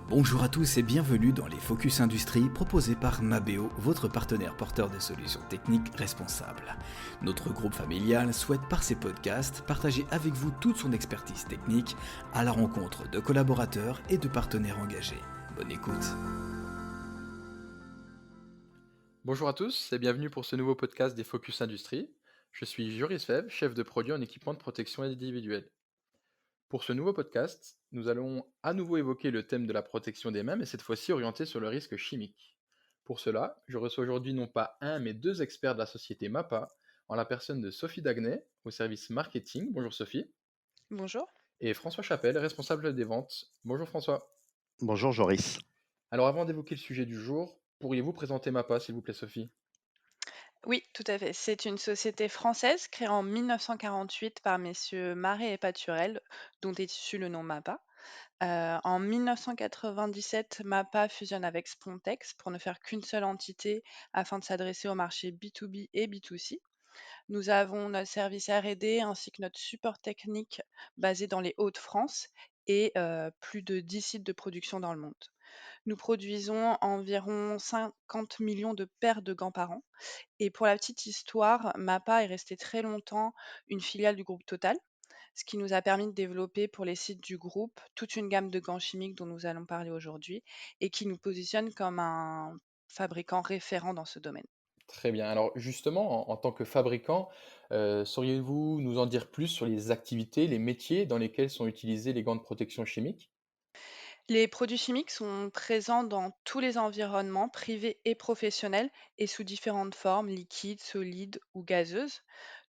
Bonjour à tous et bienvenue dans les Focus Industrie proposés par Mabeo, votre partenaire porteur de solutions techniques responsables. Notre groupe familial souhaite par ses podcasts partager avec vous toute son expertise technique à la rencontre de collaborateurs et de partenaires engagés. Bonne écoute. Bonjour à tous et bienvenue pour ce nouveau podcast des Focus Industrie. Je suis Joris Fèvre, chef de produit en équipement de protection individuelle. Pour ce nouveau podcast, nous allons à nouveau évoquer le thème de la protection des mains, mais cette fois-ci orienté sur le risque chimique. Pour cela, je reçois aujourd'hui non pas un, mais deux experts de la société MAPA, en la personne de Sophie Dagnay, au service marketing. Bonjour Sophie. Bonjour. Et François Chapelle, responsable des ventes. Bonjour François. Bonjour Joris. Alors avant d'évoquer le sujet du jour, pourriez-vous présenter MAPA, s'il vous plaît Sophie? Oui, tout à fait. C'est une société française créée en 1948 par messieurs Marais et Paturel, dont est issu le nom MAPA. En 1997, MAPA fusionne avec Spontex pour ne faire qu'une seule entité afin de s'adresser au marché B2B et B2C. Nous avons notre service R&D ainsi que notre support technique basé dans les Hauts-de-France et plus de 10 sites de production dans le monde. Nous produisons environ 50 millions de paires de gants par an. Et pour la petite histoire, MAPA est resté très longtemps une filiale du groupe Total, ce qui nous a permis de développer pour les sites du groupe toute une gamme de gants chimiques dont nous allons parler aujourd'hui et qui nous positionne comme un fabricant référent dans ce domaine. Très bien. Alors justement, en tant que fabricant, sauriez-vous nous en dire plus sur les activités, les métiers dans lesquels sont utilisés les gants de protection chimique? Les produits chimiques sont présents dans tous les environnements privés et professionnels et sous différentes formes, liquides, solides ou gazeuses.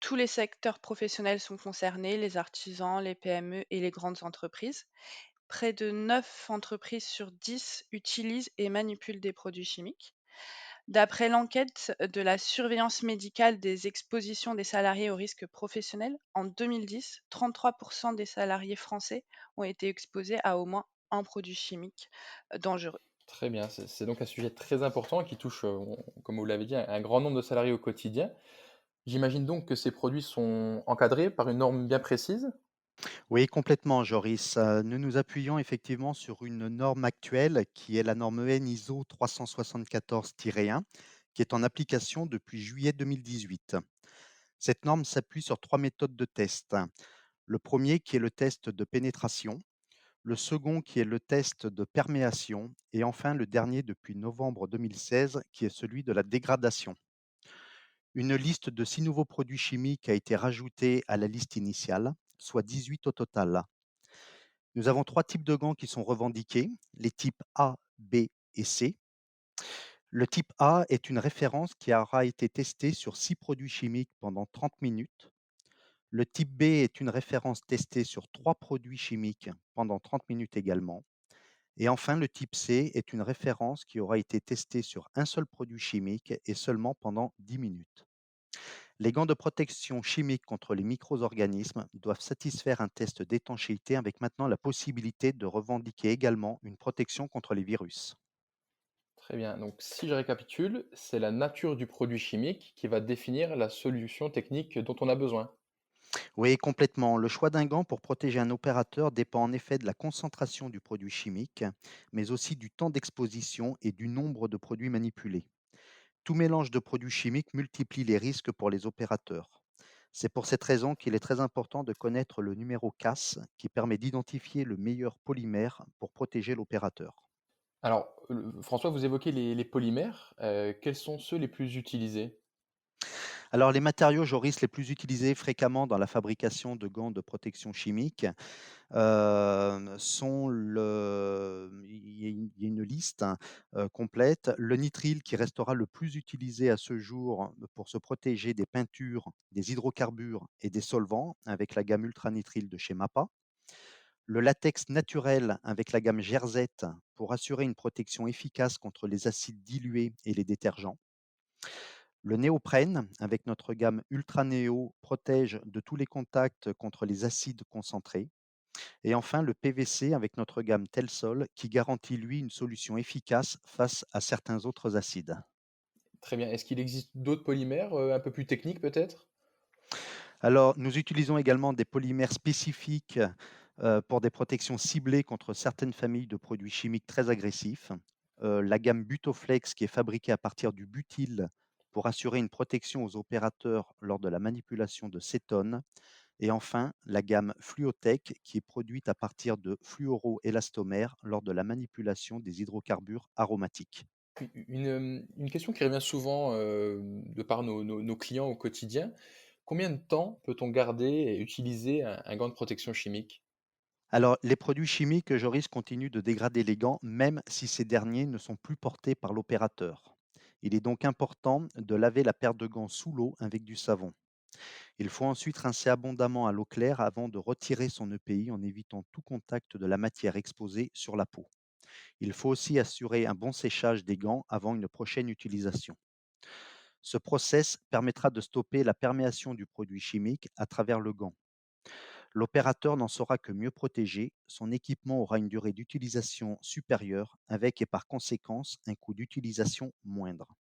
Tous les secteurs professionnels sont concernés, les artisans, les PME et les grandes entreprises. Près de 9 entreprises sur 10 utilisent et manipulent des produits chimiques. D'après l'enquête de la surveillance médicale des expositions des salariés aux risques professionnels, en 2010, 33% des salariés français ont été exposés à au moins un produit chimique dangereux. Très bien, c'est donc un sujet très important qui touche, comme vous l'avez dit, un grand nombre de salariés au quotidien. J'imagine donc que ces produits sont encadrés par une norme bien précise? Oui, complètement Joris. Nous nous appuyons effectivement sur une norme actuelle qui est la norme EN ISO 374-1 qui est en application depuis juillet 2018. Cette norme s'appuie sur 3 méthodes de test. Le premier qui est le test de pénétration, le second qui est le test de perméation et enfin le dernier depuis novembre 2016 qui est celui de la dégradation. Une liste de 6 nouveaux produits chimiques a été rajoutée à la liste initiale, soit 18 au total. Nous avons 3 types de gants qui sont revendiqués, les types A, B et C. Le type A est une référence qui aura été testée sur 6 produits chimiques pendant 30 minutes. Le type B est une référence testée sur 3 produits chimiques pendant 30 minutes également. Et enfin, le type C est une référence qui aura été testée sur un seul produit chimique et seulement pendant 10 minutes. Les gants de protection chimique contre les micro-organismes doivent satisfaire un test d'étanchéité avec maintenant la possibilité de revendiquer également une protection contre les virus. Très bien, donc si je récapitule, c'est la nature du produit chimique qui va définir la solution technique dont on a besoin. Oui, complètement. Le choix d'un gant pour protéger un opérateur dépend en effet de la concentration du produit chimique, mais aussi du temps d'exposition et du nombre de produits manipulés. Tout mélange de produits chimiques multiplie les risques pour les opérateurs. C'est pour cette raison qu'il est très important de connaître le numéro CAS qui permet d'identifier le meilleur polymère pour protéger l'opérateur. Alors, François, vous évoquez les polymères, quels sont ceux les plus utilisés? Alors les matériaux Joris les plus utilisés fréquemment dans la fabrication de gants de protection chimique sont il y a une liste, hein, complète. Le nitrile qui restera le plus utilisé à ce jour pour se protéger des peintures, des hydrocarbures et des solvants avec la gamme ultranitrile de chez MAPA. Le latex naturel avec la gamme Jersette pour assurer une protection efficace contre les acides dilués et les détergents. Le néoprène avec notre gamme Ultra Néo protège de tous les contacts contre les acides concentrés. Et enfin, le PVC avec notre gamme Telsol qui garantit, lui, une solution efficace face à certains autres acides. Très bien. Est-ce qu'il existe d'autres polymères, un peu plus techniques peut-être? Alors, nous utilisons également des polymères spécifiques pour des protections ciblées contre certaines familles de produits chimiques très agressifs. La gamme Butoflex qui est fabriquée à partir du butyl pour assurer une protection aux opérateurs lors de la manipulation de cétones. Et enfin, la gamme Fluotech qui est produite à partir de fluoroélastomères lors de la manipulation des hydrocarbures aromatiques. Une question qui revient souvent de par nos clients au quotidien. Combien de temps peut-on garder et utiliser un gant de protection chimique? Alors, les produits chimiques, Joris, continuent de dégrader les gants même si ces derniers ne sont plus portés par l'opérateur. Il est donc important de laver la paire de gants sous l'eau avec du savon. Il faut ensuite rincer abondamment à l'eau claire avant de retirer son EPI en évitant tout contact de la matière exposée sur la peau. Il faut aussi assurer un bon séchage des gants avant une prochaine utilisation. Ce process permettra de stopper la perméation du produit chimique à travers le gant. L'opérateur n'en sera que mieux protégé, son équipement aura une durée d'utilisation supérieure avec et par conséquence un coût d'utilisation moindre.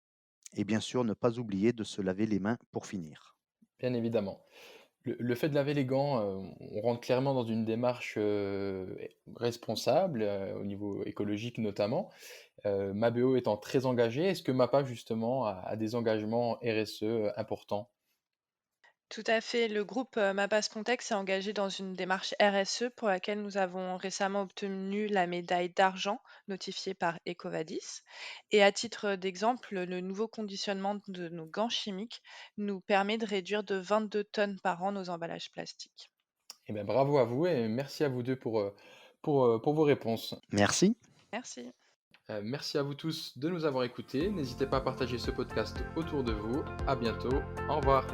Et bien sûr, ne pas oublier de se laver les mains pour finir. Bien évidemment. Le fait de laver les gants, on rentre clairement dans une démarche, responsable, au niveau écologique notamment. Mabeo étant très engagé, est-ce que MAPA justement a des engagements RSE importants? Tout à fait. Le groupe Mapas Context s'est engagé dans une démarche RSE pour laquelle nous avons récemment obtenu la médaille d'argent notifiée par EcoVadis. Et à titre d'exemple, le nouveau conditionnement de nos gants chimiques nous permet de réduire de 22 tonnes par an nos emballages plastiques. Eh ben, bravo à vous et merci à vous 2 pour vos réponses. Merci. Merci. Merci à vous tous de nous avoir écoutés. N'hésitez pas à partager ce podcast autour de vous. À bientôt. Au revoir.